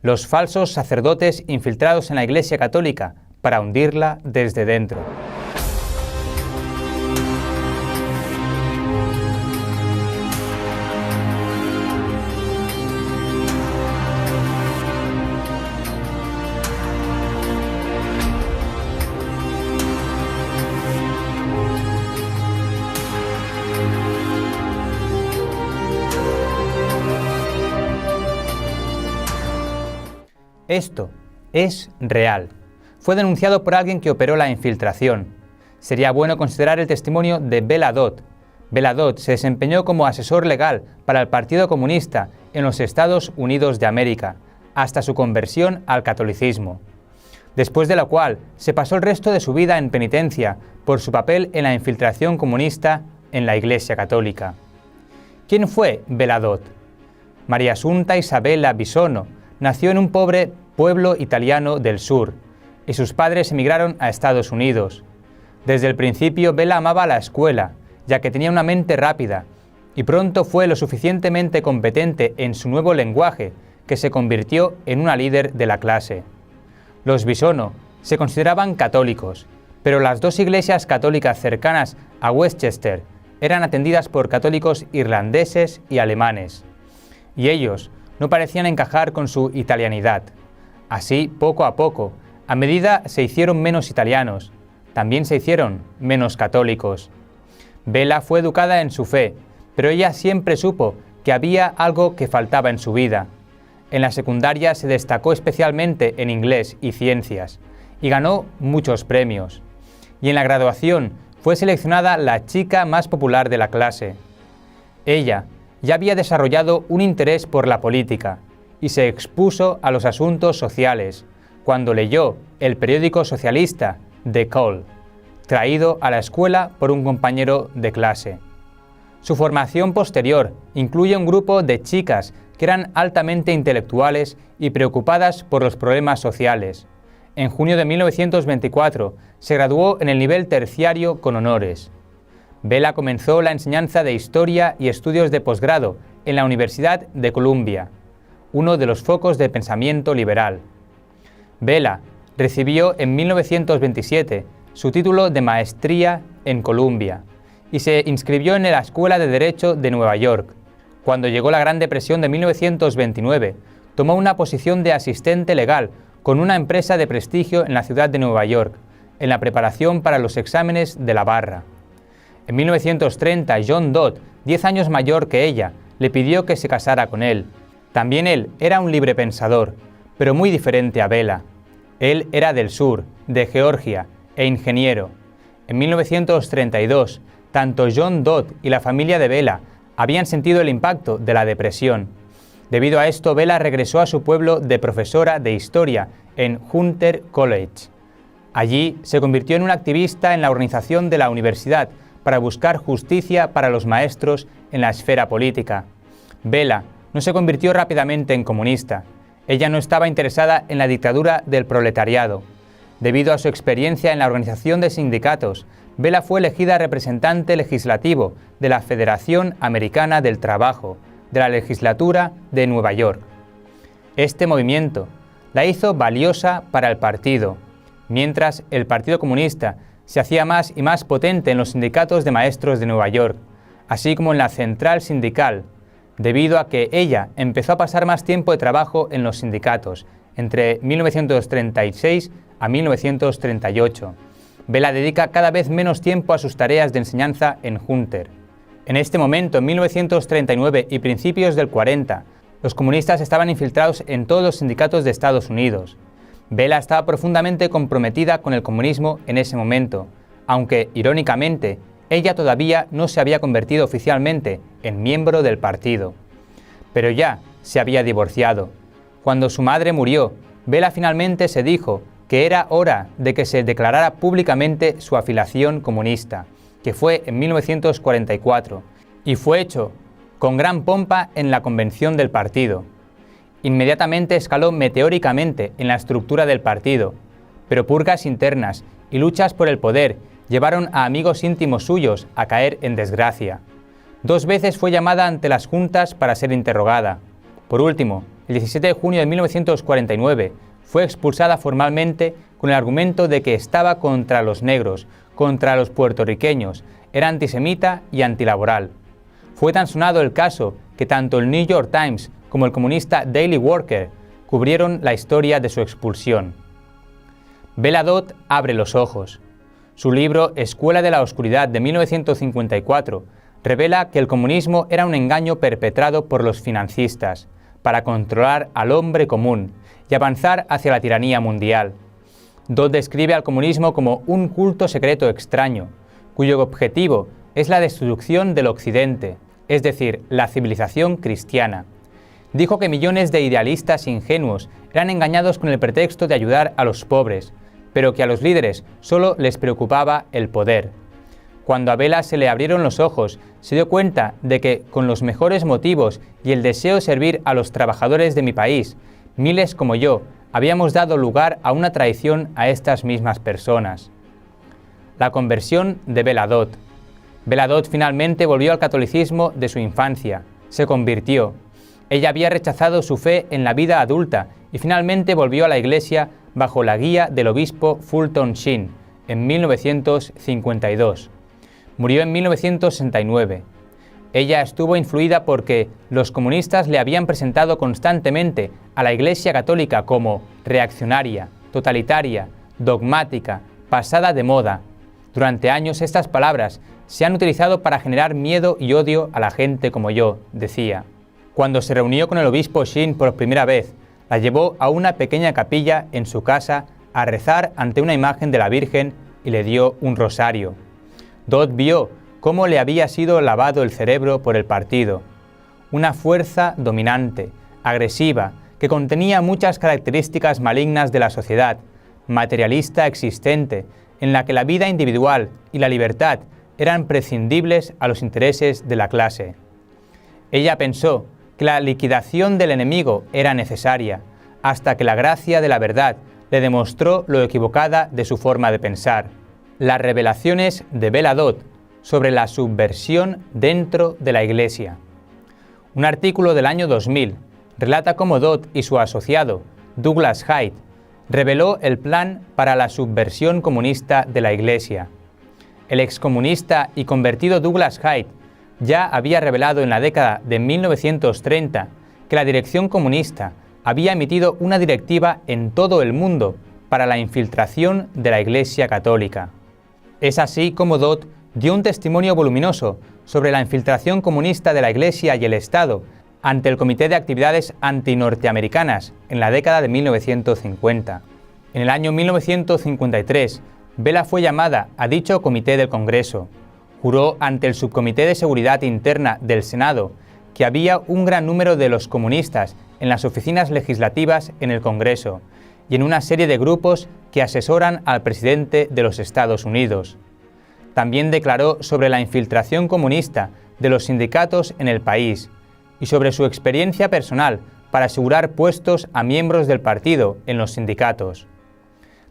los falsos sacerdotes infiltrados en la Iglesia Católica para hundirla desde dentro. Esto es real. Fue denunciado por alguien que operó la infiltración. Sería bueno considerar el testimonio de Béla Dodd. Béla Dodd se desempeñó como asesor legal para el Partido Comunista en los Estados Unidos de América, hasta su conversión al catolicismo. Después de lo cual, se pasó el resto de su vida en penitencia por su papel en la infiltración comunista en la Iglesia Católica. ¿Quién fue Béla Dodd? María Assunta Isabella Bissono nació en un pobre pueblo italiano del sur, y sus padres emigraron a Estados Unidos. Desde el principio, Béla amaba la escuela, ya que tenía una mente rápida, y pronto fue lo suficientemente competente en su nuevo lenguaje que se convirtió en una líder de la clase. Los Bissono se consideraban católicos, pero las dos iglesias católicas cercanas a Westchester eran atendidas por católicos irlandeses y alemanes, y ellos no parecían encajar con su italianidad. Así, poco a poco, a medida se hicieron menos italianos, también se hicieron menos católicos. Béla fue educada en su fe, pero ella siempre supo que había algo que faltaba en su vida. En la secundaria se destacó especialmente en inglés y ciencias, y ganó muchos premios. Y en la graduación fue seleccionada la chica más popular de la clase. Ella ya había desarrollado un interés por la política y se expuso a los asuntos sociales cuando leyó el periódico socialista The Call, traído a la escuela por un compañero de clase. Su formación posterior incluye un grupo de chicas que eran altamente intelectuales y preocupadas por los problemas sociales. En junio de 1924 se graduó en el nivel terciario con honores. Béla comenzó la enseñanza de Historia y estudios de posgrado en la Universidad de Columbia, uno de los focos de pensamiento liberal. Béla recibió en 1927 su título de maestría en Columbia y se inscribió en la Escuela de Derecho de Nueva York. Cuando llegó la Gran Depresión de 1929, tomó una posición de asistente legal con una empresa de prestigio en la ciudad de Nueva York, en la preparación para los exámenes de la barra. En 1930, John Dodd, 10 años mayor que ella, le pidió que se casara con él. También él era un librepensador, pero muy diferente a Béla. Él era del sur, de Georgia, e ingeniero. En 1932, tanto John Dodd y la familia de Béla habían sentido el impacto de la depresión. Debido a esto, Béla regresó a su pueblo de profesora de historia en Hunter College. Allí se convirtió en una activista en la organización de la universidad para buscar justicia para los maestros en la esfera política. Béla no se convirtió rápidamente en comunista. Ella no estaba interesada en la dictadura del proletariado. Debido a su experiencia en la organización de sindicatos, Béla fue elegida representante legislativo de la Federación Americana del Trabajo, de la legislatura de Nueva York. Este movimiento la hizo valiosa para el partido, mientras el Partido Comunista se hacía más y más potente en los sindicatos de maestros de Nueva York, así como en la central sindical, debido a que ella empezó a pasar más tiempo de trabajo en los sindicatos, entre 1936 a 1938. Béla dedica cada vez menos tiempo a sus tareas de enseñanza en Hunter. En este momento, en 1939 y principios del 40, los comunistas estaban infiltrados en todos los sindicatos de Estados Unidos. Béla estaba profundamente comprometida con el comunismo en ese momento, aunque, irónicamente, ella todavía no se había convertido oficialmente en miembro del partido. Pero ya se había divorciado. Cuando su madre murió, Béla finalmente se dijo que era hora de que se declarara públicamente su afiliación comunista, que fue en 1944, y fue hecho con gran pompa en la convención del partido. Inmediatamente escaló meteóricamente en la estructura del partido, pero purgas internas y luchas por el poder llevaron a amigos íntimos suyos a caer en desgracia. 2 veces fue llamada ante las juntas para ser interrogada. Por último, el 17 de junio de 1949, fue expulsada formalmente con el argumento de que estaba contra los negros, contra los puertorriqueños, era antisemita y antilaboral. Fue tan sonado el caso que tanto el New York Times como el comunista Daily Worker cubrieron la historia de su expulsión. Bella Dodd abre los ojos. Su libro Escuela de la Oscuridad de 1954 revela que el comunismo era un engaño perpetrado por los financistas para controlar al hombre común y avanzar hacia la tiranía mundial. Dodd describe al comunismo como un culto secreto extraño, cuyo objetivo es la destrucción del Occidente, es decir, la civilización cristiana. Dijo que millones de idealistas ingenuos eran engañados con el pretexto de ayudar a los pobres, pero que a los líderes solo les preocupaba el poder. Cuando a Bella se le abrieron los ojos, se dio cuenta de que, con los mejores motivos y el deseo de servir a los trabajadores de mi país, miles como yo habíamos dado lugar a una traición a estas mismas personas. La conversión de Bella Dodd. Bella Dodd finalmente volvió al catolicismo de su infancia, se convirtió. Ella había rechazado su fe en la vida adulta y finalmente volvió a la iglesia bajo la guía del obispo Fulton Sheen en 1952. Murió en 1969. Ella estuvo influida porque los comunistas le habían presentado constantemente a la Iglesia Católica como reaccionaria, totalitaria, dogmática, pasada de moda. Durante años estas palabras se han utilizado para generar miedo y odio a la gente como yo, decía. Cuando se reunió con el obispo Sheen por primera vez, la llevó a una pequeña capilla en su casa a rezar ante una imagen de la Virgen y le dio un rosario. Dodd vio cómo le había sido lavado el cerebro por el partido. Una fuerza dominante, agresiva, que contenía muchas características malignas de la sociedad, materialista existente, en la que la vida individual y la libertad eran prescindibles a los intereses de la clase. Ella pensó que la liquidación del enemigo era necesaria, hasta que la gracia de la verdad le demostró lo equivocada de su forma de pensar. Las revelaciones de Bella Dodd sobre la subversión dentro de la Iglesia. Un artículo del año 2000 relata cómo Dodd y su asociado, Douglas Hyde, reveló el plan para la subversión comunista de la Iglesia. El excomunista y convertido Douglas Hyde ya había revelado en la década de 1930 que la dirección comunista había emitido una directiva en todo el mundo para la infiltración de la Iglesia Católica. Es así como Dodd dio un testimonio voluminoso sobre la infiltración comunista de la Iglesia y el Estado ante el Comité de Actividades Antinorteamericanas en la década de 1950. En el año 1953, Bella fue llamada a dicho comité del Congreso. Juró ante el Subcomité de Seguridad Interna del Senado que había un gran número de los comunistas en las oficinas legislativas en el Congreso y en una serie de grupos que asesoran al presidente de los Estados Unidos. También declaró sobre la infiltración comunista de los sindicatos en el país y sobre su experiencia personal para asegurar puestos a miembros del partido en los sindicatos.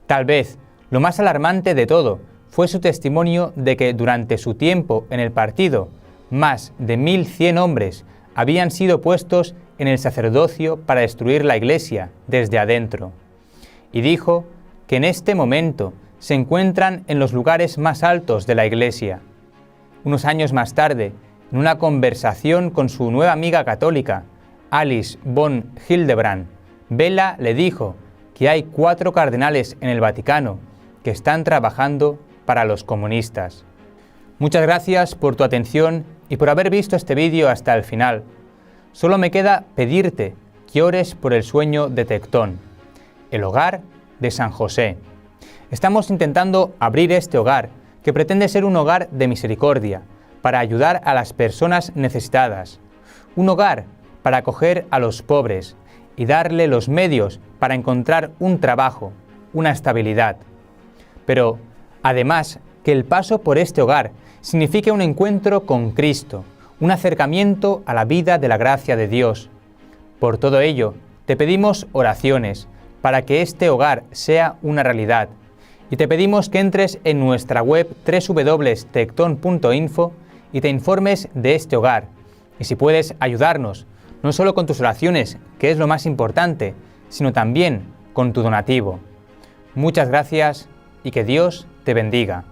Tal vez lo más alarmante de todo fue su testimonio de que durante su tiempo en el partido, más de 1.100 hombres habían sido puestos en el sacerdocio para destruir la Iglesia desde adentro. Y dijo que en este momento se encuentran en los lugares más altos de la Iglesia. Unos años más tarde, en una conversación con su nueva amiga católica, Alice von Hildebrand, Bella le dijo que hay 4 cardenales en el Vaticano que están trabajando para los comunistas. Muchas gracias por tu atención y por haber visto este vídeo hasta el final. Solo me queda pedirte que ores por el sueño de Tectón, el hogar de San José. Estamos intentando abrir este hogar, que pretende ser un hogar de misericordia, para ayudar a las personas necesitadas. Un hogar para acoger a los pobres y darle los medios para encontrar un trabajo, una estabilidad. Pero, además, que el paso por este hogar signifique un encuentro con Cristo, un acercamiento a la vida de la gracia de Dios. Por todo ello, te pedimos oraciones para que este hogar sea una realidad y te pedimos que entres en nuestra web www.tecton.info y te informes de este hogar. Y si puedes ayudarnos, no solo con tus oraciones, que es lo más importante, sino también con tu donativo. Muchas gracias y que Dios te bendiga.